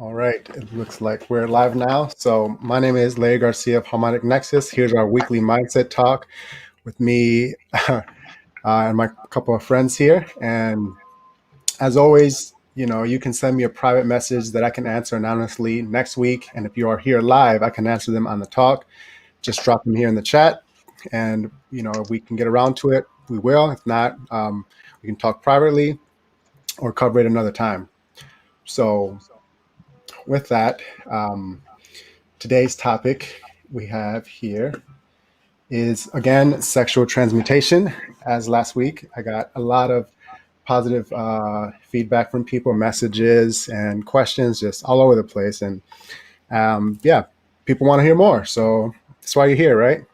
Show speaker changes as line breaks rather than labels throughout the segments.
All right, it looks like we're live now. So, my name is Larry Garcia of Harmonic Nexus. Here's our weekly mindset talk with me and my couple of friends here. And as always, you can send me a private message that I can answer anonymously next week. And if you are here live, I can answer them on the talk. Just drop them here in the chat. And, if we can get around to it, we will. If not, we can talk privately or cover it another time. So, with that, today's topic we have here is again sexual transmutation. As last week, I got a lot of positive feedback from people, messages and questions just all over the place. And yeah, people want to hear more. So that's why you're here, right?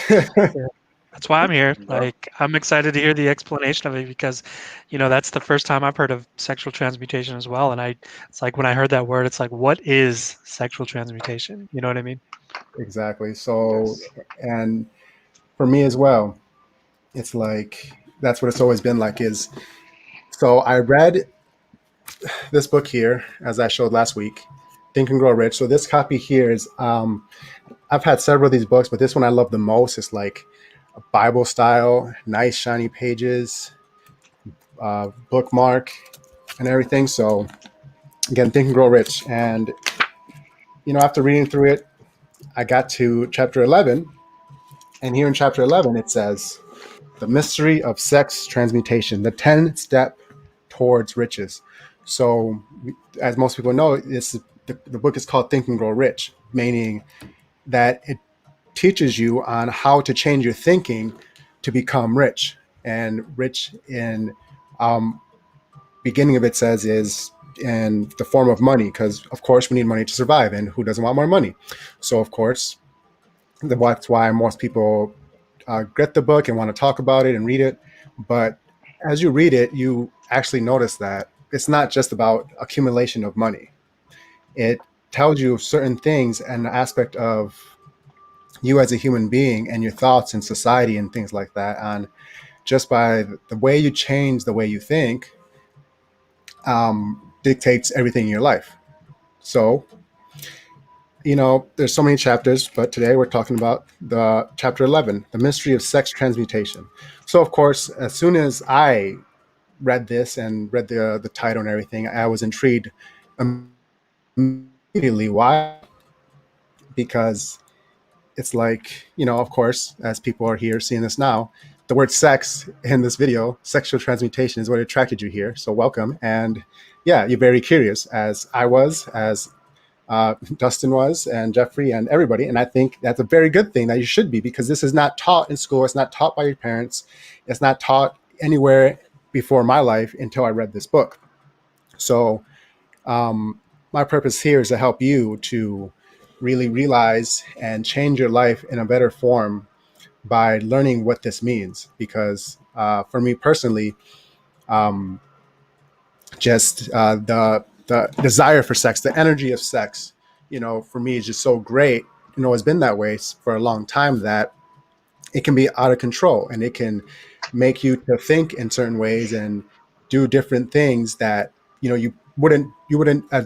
Yeah. That's why I'm here. Like, I'm excited to hear the explanation of it because, that's the first time I've heard of sexual transmutation as well. And it's like when I heard that word, it's like, what is sexual transmutation? You know what I mean?
Exactly. So, and for me as well, it's like that's what it's always been like. Is so I read this book here, as I showed last week, Think and Grow Rich. So this copy here is, I've had several of these books, but this one I love the most. It's like a Bible style, nice shiny pages, bookmark, and everything. So again, Think and Grow Rich. And after reading through it, I got to chapter 11, and here in chapter 11 it says, "The Mystery of Sex Transmutation: The 10-Step Towards Riches." So, as most people know, the book is called Think and Grow Rich, meaning that it teaches you on how to change your thinking to become rich. And rich in beginning of it says is in the form of money, because of course we need money to survive, and who doesn't want more money? So of course that's why most people get the book and want to talk about it and read it. But as you read it, you actually notice that it's not just about accumulation of money. It tells you certain things and the aspect of you as a human being and your thoughts in society and things like that. And just by the way you change the way you think, dictates everything in your life. So, there's so many chapters, but today we're talking about the chapter 11, the mystery of sex transmutation. So, of course, as soon as I read this and read the title and everything, I was intrigued immediately. Why? Because it's like, of course, as people are here seeing this now, the word sex in this video, sexual transmutation, is what attracted you here. So welcome. And yeah, you're very curious, as I was, as Dustin was, and Jeffrey, and everybody. And I think that's a very good thing that you should be, because this is not taught in school. It's not taught by your parents. It's not taught anywhere before my life until I read this book. So my purpose here is to help you to really realize and change your life in a better form by learning what this means. Because for me personally, um, just the desire for sex, the energy of sex, for me is just so great. It's been that way for a long time, that it can be out of control, and it can make you to think in certain ways and do different things that you wouldn't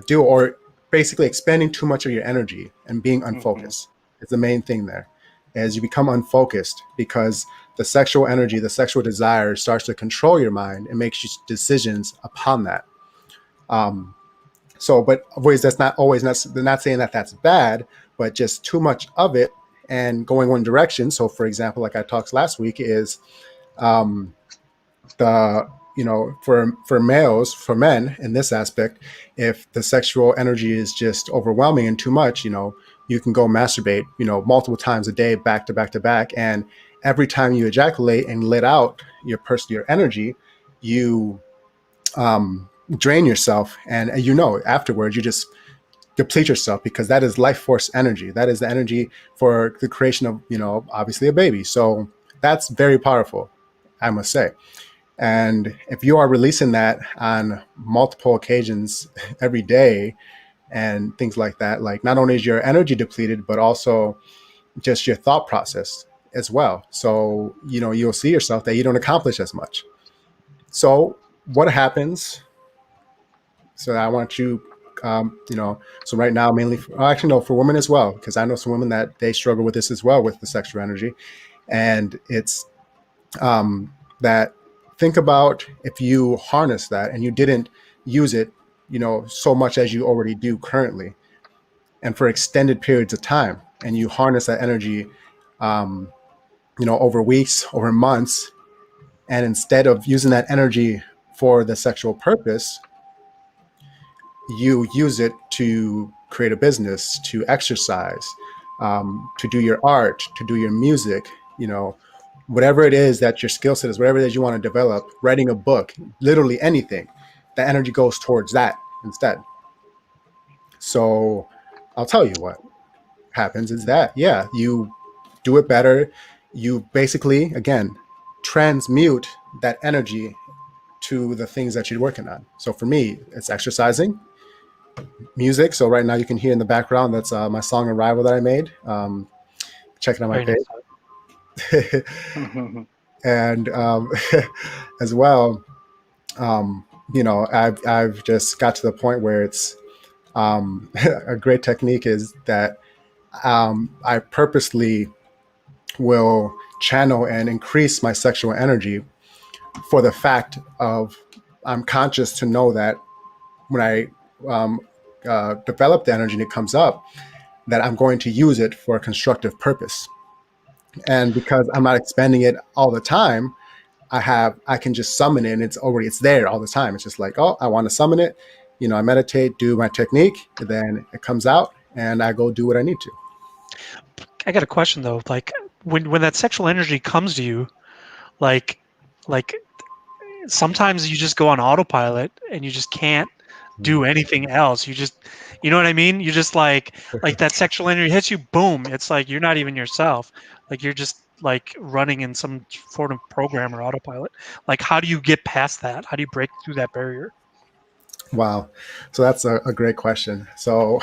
do, or basically expending too much of your energy and being unfocused is the main thing there. As you become unfocused, because the sexual energy, the sexual desire starts to control your mind and makes you decisions upon that. um, but always, that's not always, they're not saying that that's bad, but just too much of it and going one direction. So for example, like I talked last week, is um, the for males, for men in this aspect, if the sexual energy is just overwhelming and too much, you can go masturbate multiple times a day, back to back to back, and every time you ejaculate and let out your energy, you drain yourself, and afterwards you just deplete yourself, because that is life force energy. That is the energy for the creation of obviously a baby. So that's very powerful, I must say. And if you are releasing that on multiple occasions every day and things like that, like, not only is your energy depleted, but also just your thought process as well. So you'll see yourself that you don't accomplish as much. So what happens? So I want you So right now, mainly, actually, no, for women as well, because I know some women that they struggle with this as well with the sexual energy, and it's that think about if you harness that and you didn't use it, so much as you already do currently, and for extended periods of time, and you harness that energy, um, over weeks, over months, and instead of using that energy for the sexual purpose, you use it to create a business, to exercise, to do your art, to do your music, whatever it is that your skill set is, whatever it is you want to develop, writing a book, literally anything, the energy goes towards that instead. So I'll tell you what happens is that, yeah, you do it better. You basically, again, transmute that energy to the things that you're working on. So for me, it's exercising, music. So right now you can hear in the background, that's my song Arrival that I made. Check it on my
Very nice.
page. And as well, um, I've just got to the point where it's a great technique is that I purposely will channel and increase my sexual energy for the fact of I'm conscious to know that when I um, develop the energy and it comes up, that I'm going to use it for a constructive purpose. And because I'm not expending it all the time, I can just summon it and it's there all the time. It's just like, oh, I want to summon it. I meditate, do my technique, then it comes out and I go do what I need to.
I got a question though. Like when that sexual energy comes to you, like like sometimes you just go on autopilot and you just can't do anything else. You know what I mean? You just like that sexual energy hits you, boom. It's like you're not even yourself. Like you're just like running in some sort of program or autopilot. Like how do you get past that? How do you break through that barrier?
Wow. So that's a great question. So,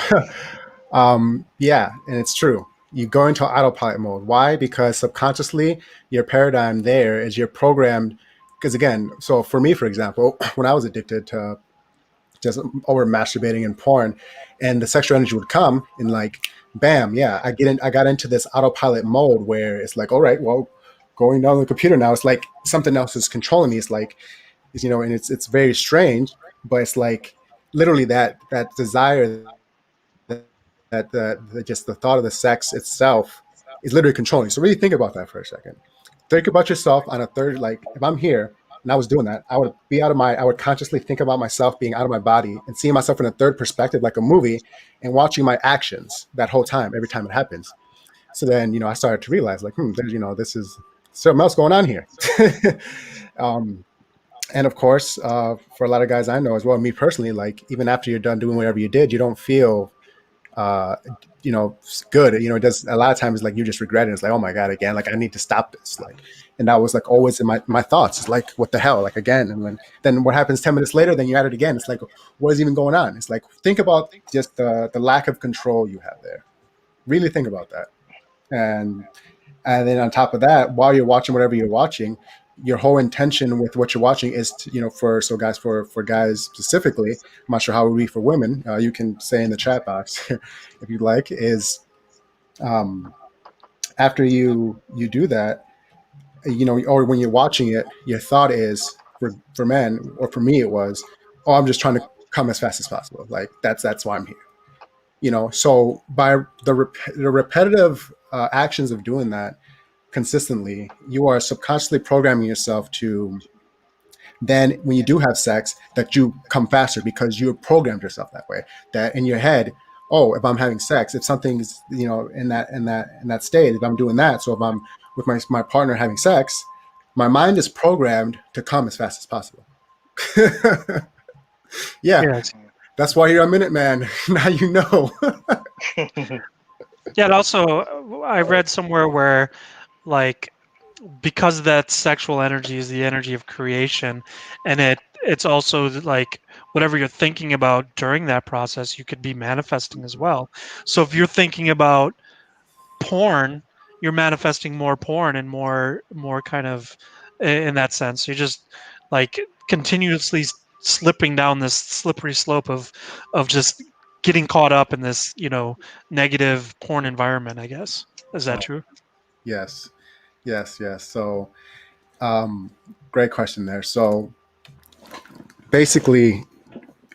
yeah, and it's true. You go into autopilot mode. Why? Because subconsciously, your paradigm there is you're programmed. Because again, so for me, for example, when I was addicted to just over masturbating and porn, and the sexual energy would come and like, bam, yeah, I got into this autopilot mode where it's like, all right, well, going down the computer now, it's like something else is controlling me. It's like, and it's very strange, but it's like literally that desire, that just the thought of the sex itself is literally controlling. So really think about that for a second. Think about yourself on a third. Like if I'm here and I was doing that, I would consciously think about myself being out of my body and seeing myself in a third perspective, like a movie, and watching my actions that whole time, every time it happens. So then, I started to realize, like, there's, this is something else going on here. um, and of course, for a lot of guys I know as well, me personally, like even after you're done doing whatever you did, you don't feel, uh, good. It does a lot of times. Like you just regret it. It's like, oh my god, again. Like I need to stop this. Like, and that was like always in my thoughts. It's like, what the hell? Like again, and then what happens 10 minutes later? Then you at it again. It's like, what is even going on? It's like think about just the lack of control you have there. Really think about that. And and then on top of that, while you're watching whatever you're watching, your whole intention with what you're watching is to, for guys specifically, I'm not sure how it would be for women. You can say in the chat box if you'd like, is um, after you do that, or when you're watching it, your thought is for men, or for me it was, oh, I'm just trying to come as fast as possible. Like that's why I'm here. So by the repetitive actions of doing that consistently, you are subconsciously programming yourself to then, when you do have sex, that you come faster because you programmed yourself that way. That in your head, oh, if I'm having sex, if something's in that state, if I'm doing that, so if I'm with my partner having sex, my mind is programmed to come as fast as possible. Yeah,
Yeah,
that's why you're a minute man. Now you know.
yeah. And also, I read somewhere where like because that sexual energy is the energy of creation, and it's also like whatever you're thinking about during that process, you could be manifesting as well. So if you're thinking about porn, you're manifesting more porn and more kind of in that sense. You're just like continuously slipping down this slippery slope of just getting caught up in this, negative porn environment, I guess. Is that
Oh,
true?
yes, yes. So, um, great question there. So, basically,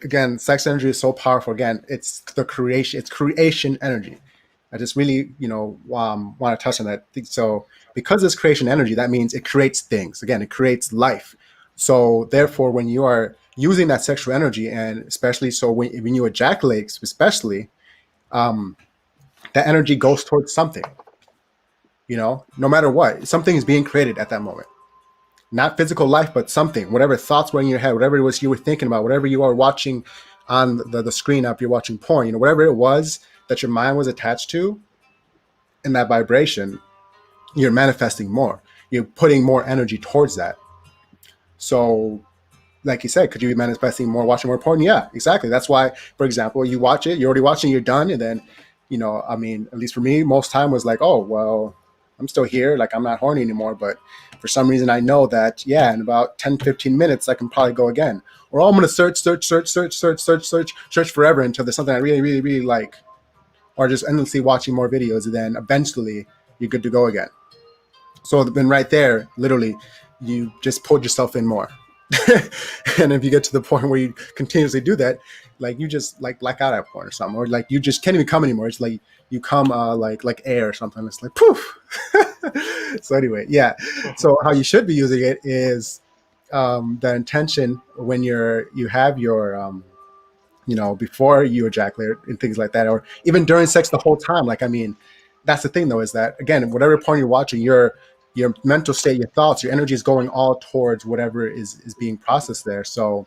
again, sex energy is so powerful. Again, it's creation energy. I just really, want to touch on that. So, because it's creation energy, that means it creates things. Again, it creates life. So, therefore, when you are using that sexual energy, and especially so when you ejaculate, especially, um, that energy goes towards something. No matter what, something is being created at that moment. Not physical life, but something, whatever thoughts were in your head, whatever it was you were thinking about, whatever you are watching on the screen up, you're watching porn, whatever it was that your mind was attached to in that vibration, you're manifesting more. You're putting more energy towards that. So, like you said, could you be manifesting more, watching more porn? Yeah, exactly. That's why, for example, you watch it, you're already watching, you're done, and then, I mean, at least for me, most time was like, oh, well, I'm still here, like I'm not horny anymore, but for some reason I know that, yeah, in about 10, 15 minutes, I can probably go again. Or I'm gonna search forever until there's something I really, really, really like, or just endlessly watching more videos, and then eventually you're good to go again. So then right there, literally, you just pulled yourself in more. And if you get to the point where you continuously do that, like you just like black out at a point or something, or like you just can't even come anymore. It's like you come like air or something. It's like poof. So anyway, yeah.
Mhm.
So how you should be using it is the intention when you have your before you ejaculate and things like that, or even during sex the whole time. Like, I mean, that's the thing though, is that again, whatever porn you're watching, your mental state, your thoughts, your energy is going all towards whatever is being processed there. So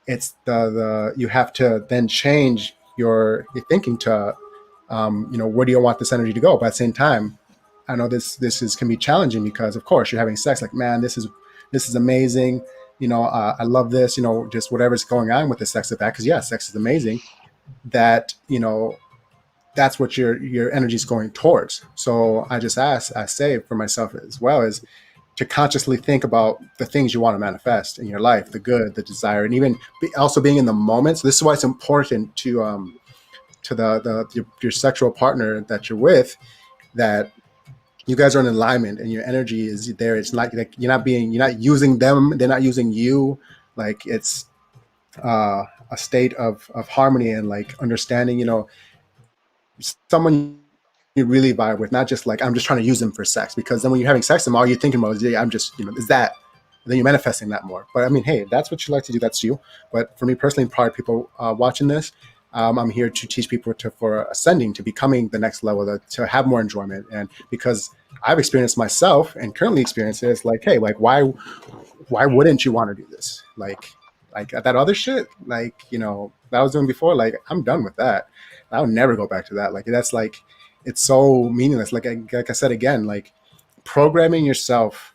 it's the you have to then change your thinking to where do you want this energy to go? But at the same time, I know this is can be challenging because of course you're having sex, like, man, this is amazing. I love this. Just whatever's going on with the sex of that, because yeah, sex is amazing. That that's what your energy is going towards. So I say for myself as well, is to consciously think about the things you want to manifest in your life, the good, the desire, and even also being in the moment. So this is why it's important to your sexual partner that you're with, that you guys are in alignment and your energy is there. It's not like you're not using them, they're not using you. Like it's a state of harmony and like understanding. Someone you really vibe with, not just like I'm just trying to use them for sex. Because then when you're having sex with them, all you're thinking about is, yeah, I'm just is that. And then you're manifesting that more. But I mean, hey, that's what you like to do. That's you. But for me personally, probably people watching this, I'm here to teach people for ascending, to becoming the next level, to have more enjoyment. And because I've experienced myself and currently experience it, it's like, hey, like why wouldn't you want to do this? Like that other shit, like that I was doing before. Like I'm done with that. I would never go back to that. Like that's like it's so meaningless. Like I said again, like programming yourself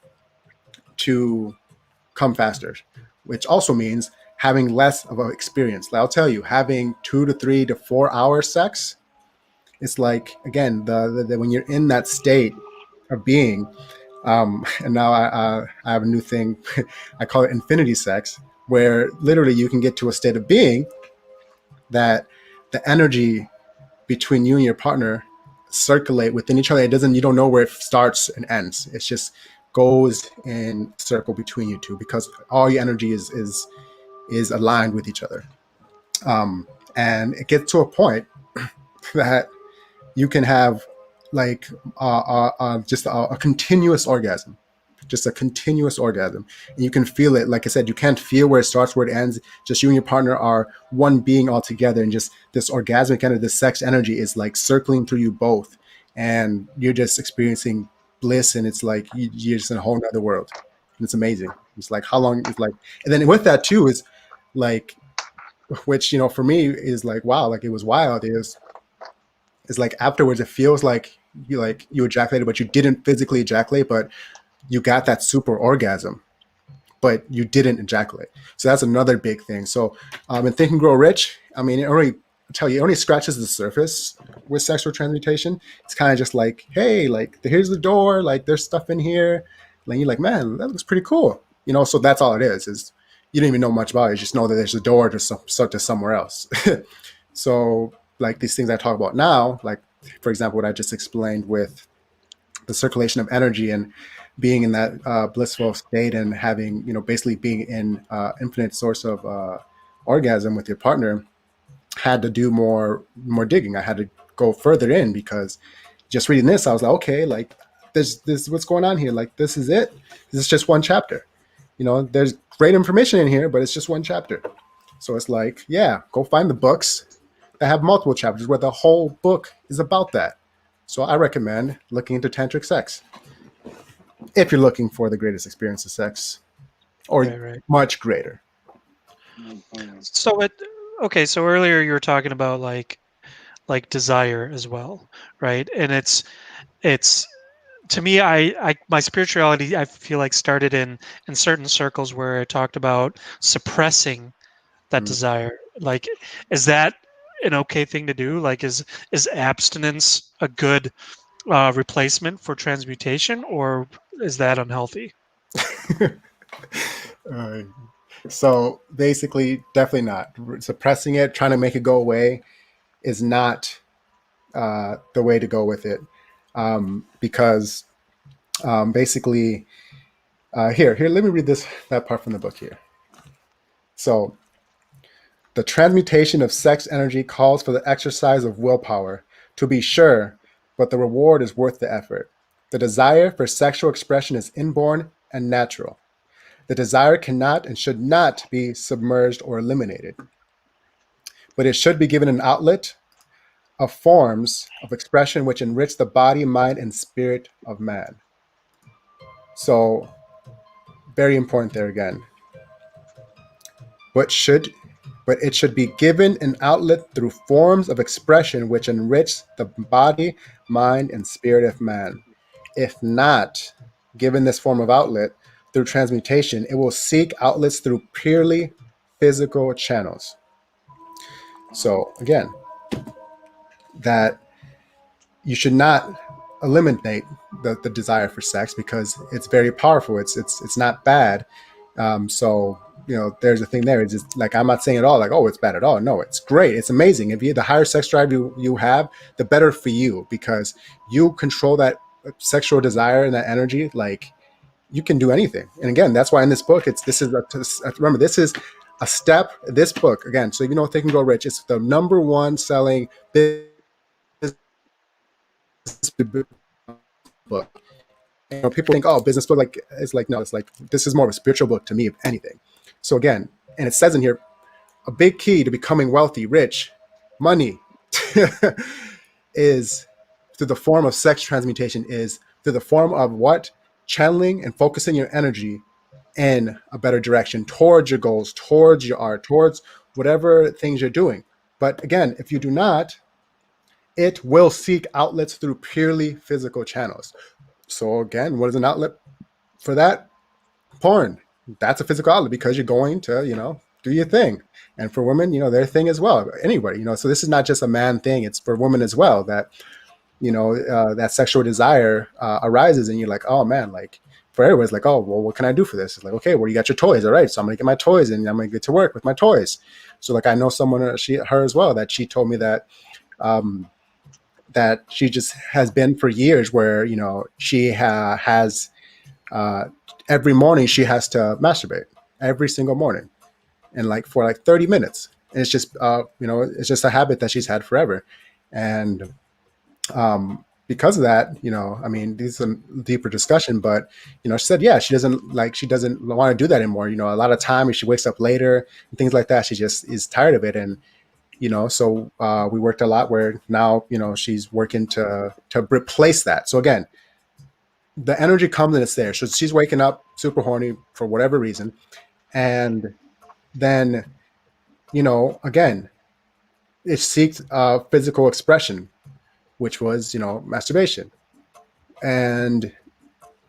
to come faster, which also means having less of an experience. Like, I'll tell you, having 2 to 3 to 4 hour sex, it's like again the when you're in that state of being. And now I have a new thing. I call it infinity sex, where literally you can get to a state of being that the energy between you and your partner circulate within each other. It doesn't. You don't know where it starts and ends. It just goes in a circle between you two, because all your energy is aligned with each other. And it gets to a point that you can have like just a continuous orgasm, just a continuous orgasm. And you can feel it. Like I said, you can't feel where it starts, where it ends. Just you and your partner are one being all together. And just this orgasmic energy, this sex energy is like circling through you both. And you're just experiencing bliss. And it's like you're just in a whole nother world. And it's amazing. It's like how long it's like. And then with that too is like, which, for me is like, wow, like it was wild. Is like afterwards, it feels like you ejaculated, but you didn't physically ejaculate, but you got that super orgasm, but you didn't ejaculate. So that's another big thing. So in Think and Grow Rich, I mean, it only scratches the surface with sexual transmutation. It's kind of just like, hey, like here's the door, like there's stuff in here. Like you're like, man, that looks pretty cool. So that's all it is you didn't even know much about it. You just know that there's a door to somewhere else. So like these things I talk about now, like for example, what I just explained with the circulation of energy and being in that blissful state and having, basically being in infinite source of orgasm with your partner, had to do more digging. I had to go further in because just reading this, I was like, okay, like this is what's going on here. Like this is it. This is just one chapter. There's great information in here, but it's just one chapter. So it's like, yeah, go find the books that have multiple chapters where the whole book is about that. So I recommend looking into tantric sex if you're looking for the greatest experience of sex or
Right, right.
much greater.
So it okay, so earlier you were talking about like desire as well, right? And it's to me, I my spirituality, I feel like, started in certain circles where I talked about suppressing that
Mm.
desire. Like, is that an okay thing to do? Like, is abstinence a good replacement for transmutation, or is that unhealthy?
Uh, so basically, definitely not. Suppressing it, trying to make it go away, is not the way to go with it, because basically, here, let me read that part from the book here. So, the transmutation of sex energy calls for the exercise of willpower, to be sure, but the reward is worth the effort. The desire for sexual expression is inborn and natural. The desire cannot and should not be submerged or eliminated, but it should be given an outlet of forms of expression which enrich the body, mind, and spirit of man. So, very important there again. What should but it should be given an outlet through forms of expression which enrich the body, mind, and spirit of man. If not given this form of outlet through transmutation, it will seek outlets through purely physical channels. So again, that you should not eliminate the desire for sex because it's very powerful. It's not bad. So there's a thing there. It's just like I'm not saying at all like, oh, it's bad at all. No, it's great. It's amazing. If you the higher sex drive you have, the better for you because you control that sexual desire and that energy. Like you can do anything. And again, that's why in this book, remember this is a step. This book again. So if you know Think and Grow Rich, it's the number one selling business book. People think, oh, business book, like it's like no, it's like this is more of a spiritual book to me, if anything. So again, and it says in here, a big key to becoming wealthy, rich, money, is through the form of sex transmutation. Is through the form of what channeling and focusing your energy in a better direction towards your goals, towards your art, towards whatever things you're doing. But again, if you do not, it will seek outlets through purely physical channels. So again, what is an outlet for that? Porn. That's a physical outlet because you're going to, do your thing. And for women, their thing as well. Anybody, so this is not just a man thing. It's for women as well that, that sexual desire arises and you're like, oh man, like for everybody, it's like, oh, well, what can I do for this? It's like, okay, well, you got your toys. All right. So I'm going to get my toys and I'm going to get to work with my toys. So like, I know someone, her as well, that she told me that, that she just has been for years where she has every morning she has to masturbate every single morning and like for like 30 minutes and it's just it's just a habit that she's had forever and because of that I mean this is a deeper discussion but she said yeah she doesn't want to do that anymore a lot of time if she wakes up later and things like that she just is tired of it and so we worked a lot where now she's working to replace that. So again, the energy comes and it's there. So she's waking up super horny for whatever reason, and then again, it seeks physical expression, which was masturbation, and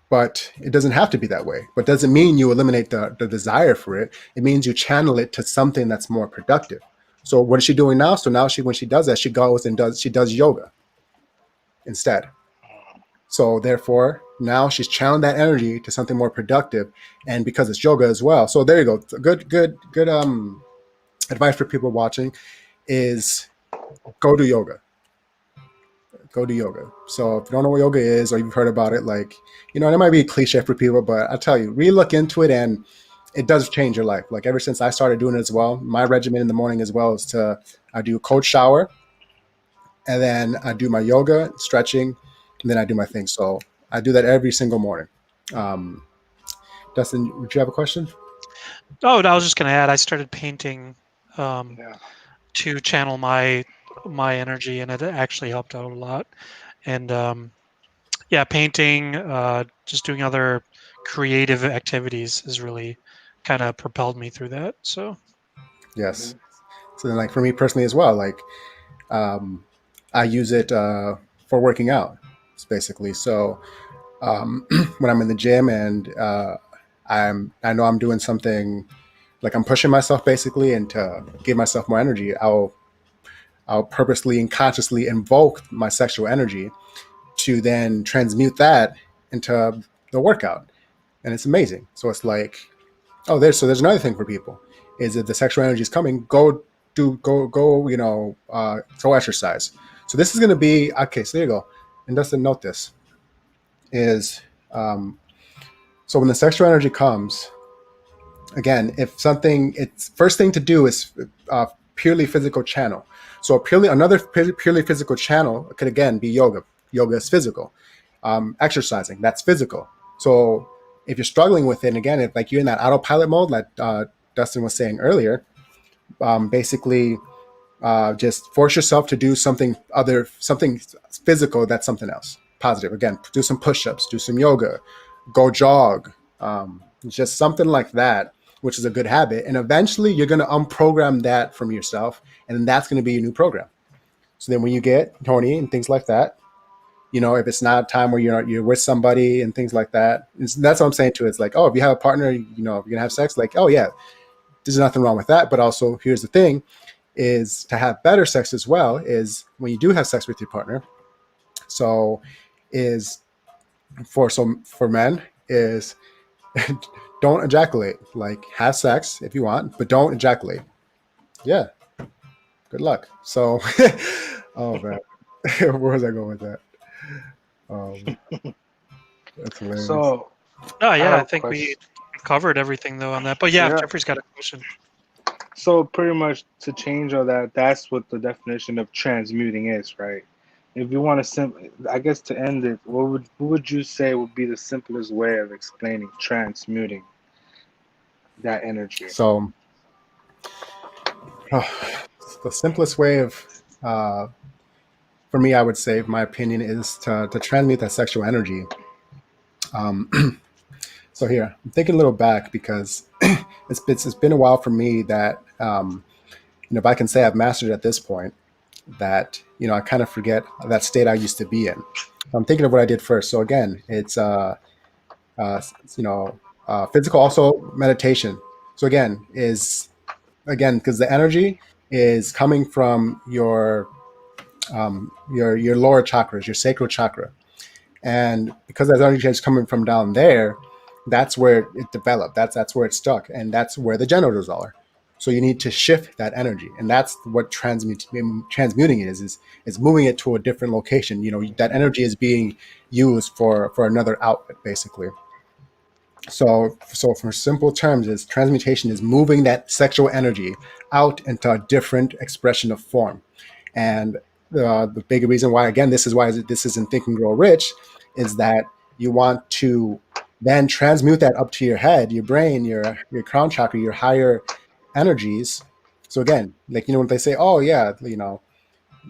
but it doesn't have to be that way. But doesn't mean you eliminate the desire for it. It means you channel it to something that's more productive. So what is she doing now? So now when she does that, she goes and does yoga instead. So therefore, Now she's channeling that energy to something more productive, and because it's yoga as well. So there you go. Good advice for people watching is go do yoga. Go do yoga. So if you don't know what yoga is or you've heard about it, like, it might be a cliche for people, but I tell you, really look into it, and it does change your life. Like ever since I started doing it as well, my regimen in the morning as well is I do a cold shower, and then I do my yoga, stretching, and then I do my thing. So I do that every single morning. Um, Dustin, would you have a question?
Oh, I was just gonna add, I started painting um,
Yeah.
to channel my energy, and it actually helped out a lot. And yeah, painting, just doing other creative activities has really kind of propelled me through that. So
Yes. So then, like for me personally as well, like um, I use it for working out, basically. So when I'm in the gym and I know I'm doing something like I'm pushing myself basically, and to give myself more energy, I'll purposely and consciously invoke my sexual energy to then transmute that into the workout, and it's amazing. So it's like, oh, there's another thing for people is if the sexual energy is coming, go go exercise. So this is going to be okay. So there you go. And Dustin, note this is um, so when the sexual energy comes, again, if something, it's first thing to do is purely physical channel. So another purely physical channel could again be yoga. Yoga is physical. Exercising, that's physical. So if you're struggling with it, and again, if like you're in that autopilot mode, like Dustin was saying earlier, basically just force yourself to do something physical. That's something else positive. Again, do some push-ups, do some yoga, go jog, just something like that, which is a good habit. And eventually, you're going to unprogram that from yourself, and then that's going to be your new program. So then, when you get horny and things like that, if it's not a time where you're with somebody and things like that, that's what I'm saying too. It's like, oh, if you have a partner, if you're gonna have sex, like, oh yeah, there's nothing wrong with that. But also, here's the thing: is to have better sex as well. Is when you do have sex with your partner. So, is for men is don't ejaculate. Like have sex if you want, but don't ejaculate. Yeah, good luck. So, oh man, where was I going with that? Um, that's hilarious.
So
oh
I
yeah,
have
I
a
think we
question.
covered everything though on that. But yeah, if
Yeah.
Jeffrey's got a question.
So pretty much to change all that, that's what the definition of transmuting is, right? If you want to I guess to end it, what would you say would be the simplest way of explaining transmuting that energy?
So, oh, the simplest way of, uh, for me, I would say, my opinion, is to transmute that sexual energy. Um, so here, I'm thinking a little back because it's been a while for me that, if I can say I've mastered at this point, that, I kind of forget that state I used to be in. I'm thinking of what I did first. So again, it's, uh, you know, physical, also meditation. So again, because the energy is coming from your lower chakras, your sacral chakra, and because that energy is coming from down there, that's where it developed. That's where it stuck, and that's where the genitals are. So you need to shift that energy, and that's what transmuting is moving it to a different location. That energy is being used for another outlet, basically. So for simple terms, is transmutation is moving that sexual energy out into a different expression of form. And the big reason why, again, this is why this is in Think and Grow Rich, is that you want to then transmute that up to your head, your brain, your crown chakra, your higher energies. So again, like when they say, oh yeah,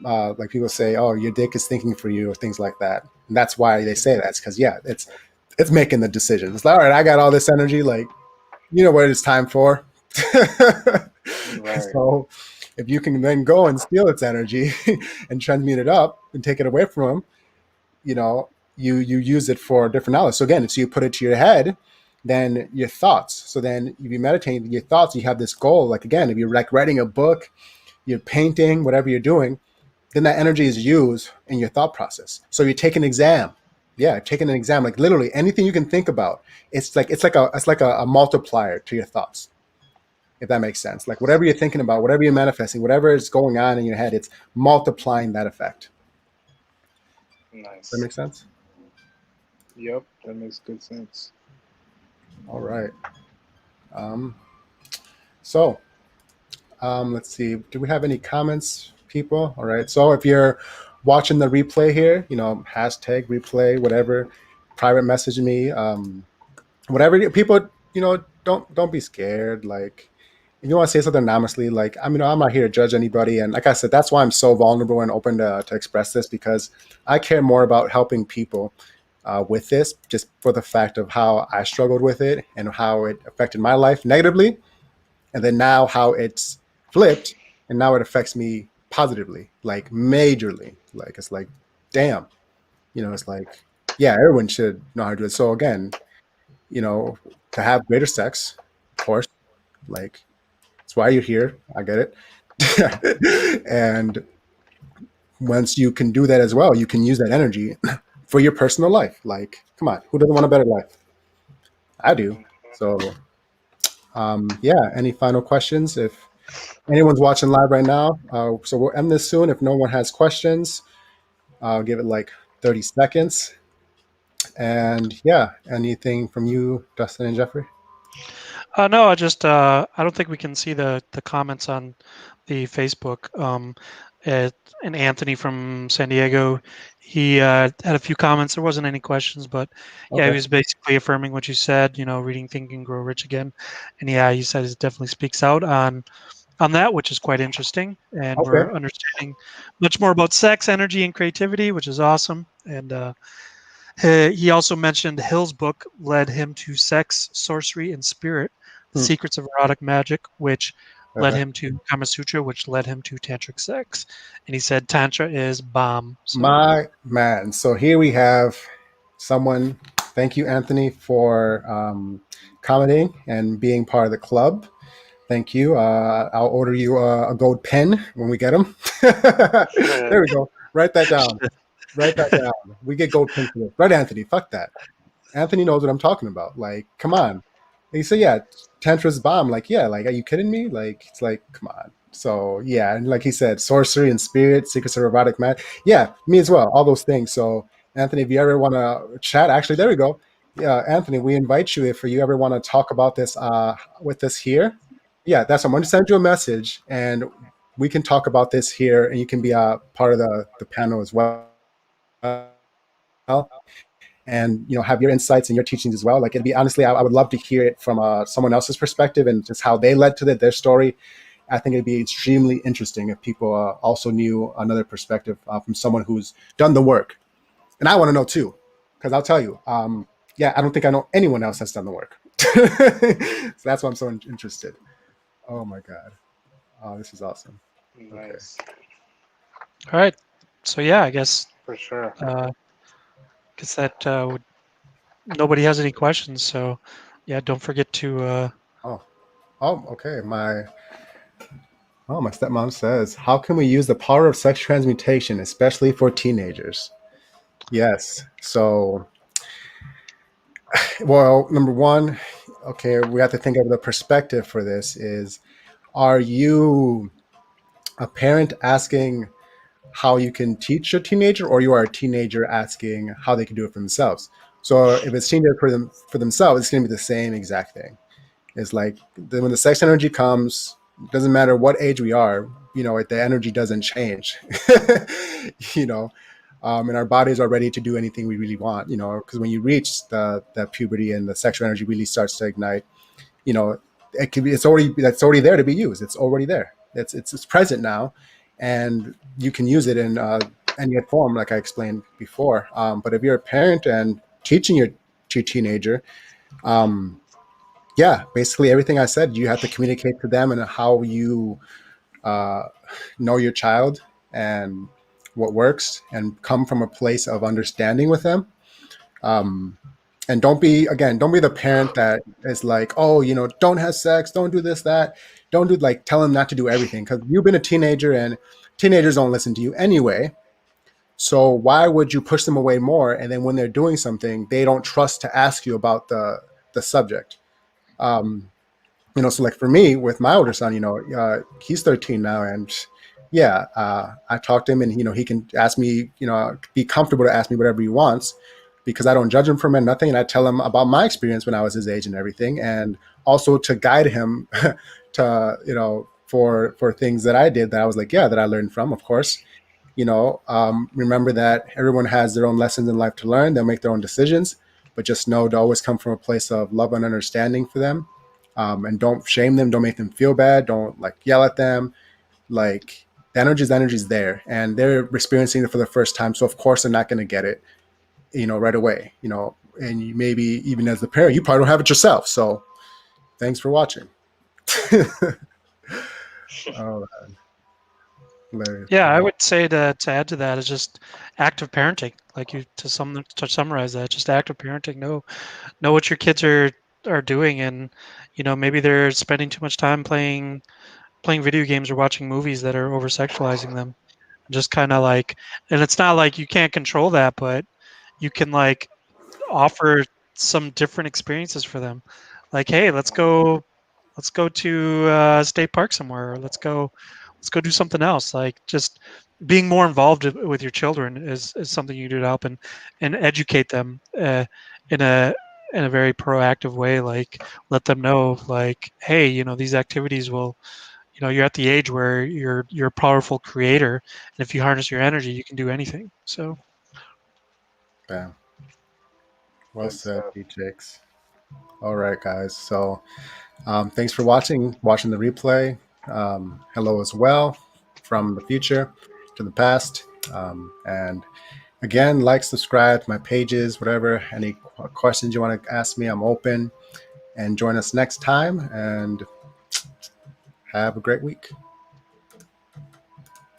like people say, oh, your dick is thinking for you, or things like that. And that's why they say that. It's because yeah, it's making the decision. It's like, all right, I got all this energy, like what it's time for.
Right.
So if you can then go and steal its energy and transmute it up and take it away from them, you use it for different knowledge. So again, if you put it to your head, then your thoughts. So then if you meditate your thoughts, you have this goal. Like again, if you're like writing a book, you're painting, whatever you're doing, then that energy is used in your thought process. So you take an exam, yeah, taking an exam, like literally anything you can think about. It's like a multiplier to your thoughts, if that makes sense. Like whatever you're thinking about, whatever you're manifesting, whatever is going on in your head, it's multiplying that effect. Does that
Nice.
make sense?
Yep, that makes good sense.
All right. Um, so let's see. Do we have any comments, people? All right. So if you're watching the replay here, hashtag replay, whatever, private message me. Whatever people, don't be scared. Like, if you want to say something anonymously, like, I'm not here to judge anybody. And like I said, that's why I'm so vulnerable and open to express this, because I care more about helping people with this, just for the fact of how I struggled with it and how it affected my life negatively, and then now how it's flipped and now it affects me positively, like majorly. Like, it's like, damn, it's like, yeah, everyone should know how to do it. So again, you know to have greater sex, of course, like, it's why you're here, I get it. And once you can do that as well, you can use that energy for your personal life. Like, come on, who doesn't want a better life? I do. So yeah, any final questions? If anyone's watching live right now, so we'll end this soon. If no one has questions, I'll give it like 30 seconds. And yeah, anything from you, Dustin and Jeffrey?
No, I don't think we can see the comments on the Facebook. Uh, and Anthony from San Diego, he had a few comments. There wasn't any questions, but yeah, he
Okay.
was basically affirming what you said. Reading Think and Grow Rich again, and yeah, he said it definitely speaks out on that, which is quite interesting, and
Okay.
we're understanding much more about sex, energy, and creativity, which is awesome. And he also mentioned Hill's book led him to sex, sorcery, and spirit, the
Hmm.
secrets of erotic magic, which led
Okay.
him to Kama Sutra, which led him to tantric sex. And he said Tantra is bomb. So
My man. So here we have someone. Thank you, Anthony, for commenting and being part of the club. Thank you. I'll order you a gold pen when we get them. There we go. Write that down. Write that down. We get gold pens for this. Right, Anthony? Fuck that. Anthony knows what I'm talking about. Like, come on. And he said, yeah, Tantra's bomb. Like, yeah, like, are you kidding me? Like, it's like, come on. So, yeah. And like he said, sorcery and spirit, secrets of erotic magic. Yeah, me as well. All those things. So, Anthony, if you ever want to chat, actually, there we go. Yeah, Anthony, we invite you if you ever want to talk about this with us here. Yeah, that's I'm going to send you a message and we can talk about this here and you can be a part of the panel as well, and have your insights and your teachings as well. Like, it'd be honestly, I would love to hear it from someone else's perspective and just how they led to their story. I think it'd be extremely interesting if people also knew another perspective from someone who's done the work. And I want to know too, because I'll tell you, yeah, I don't think I know anyone else that's done the work. So that's why I'm so interested. Oh my god, oh, this is awesome. Okay.
Nice.
all right. So yeah, I guess
For sure.
that nobody has any questions. So yeah, don't forget to
Oh, okay. My stepmom says, how can we use the power of sex transmutation, especially for teenagers? Yes. So, well, number one, okay, we have to think of the perspective for this is, are you a parent asking how you can teach a teenager, or you are a teenager asking how they can do it for themselves? So if it's teenager for themselves, it's going to be the same exact thing. It's like when the sex energy comes, it doesn't matter what age we are, the energy doesn't change. you know, and our bodies are ready to do anything we really want. Because when you reach the puberty and the sexual energy really starts to ignite, you know, that's already there to be used. It's already there. It's present now, and you can use it in any form, like I explained before. But if you're a parent and teaching your teenager, um, yeah, basically everything I said, you have to communicate to them and how you uh, know your child and what works, and come from a place of understanding with them. Um, and don't be the parent that is like, oh, don't have sex, don't do this, that, don't do, like, tell them not to do everything, because you've been a teenager and teenagers don't listen to you anyway. So why would you push them away more? And then when they're doing something, they don't trust to ask you about the subject. Um, so like for me with my older son, he's 13 now, and yeah, I talk to him, and he can ask me, be comfortable to ask me whatever he wants, because I don't judge him for nothing, and I tell him about my experience when I was his age and everything, and also to guide him to for things that I did that I was like, yeah, that I learned from, of course. Remember that everyone has their own lessons in life to learn. They'll make their own decisions, but just know to always come from a place of love and understanding for them. And don't shame them. Don't make them feel bad. Don't like yell at them. Like the energy's there, and they're experiencing it for the first time. So of course they're not going to get it, right away. And you, maybe even as the parent, you probably don't have it yourself. So thanks for watching. Oh, hilarious.
Yeah, I would say to add to that is just active parenting. Like to summarize that, just active parenting. Know what your kids are doing, and maybe they're spending too much time playing video games or watching movies that are over sexualizing them. Just kind of like, and it's not like you can't control that, but you can like offer some different experiences for them. Like, hey, let's go to state park somewhere, or let's go do something else. Like just being more involved with your children is something you do to help and educate them in a in a very proactive way. Like let them know, like, hey, these activities will, you're at the age where you're a powerful creator, and if you harness your energy, you can do anything. So
Bam. Well
Good
said,
stuff.
D-Chicks. All right, guys. So thanks for watching the replay. Hello as well from the future to the past. And again, like, subscribe to my pages, whatever. Any questions you want to ask me, I'm open. And join us next time. And have a great week.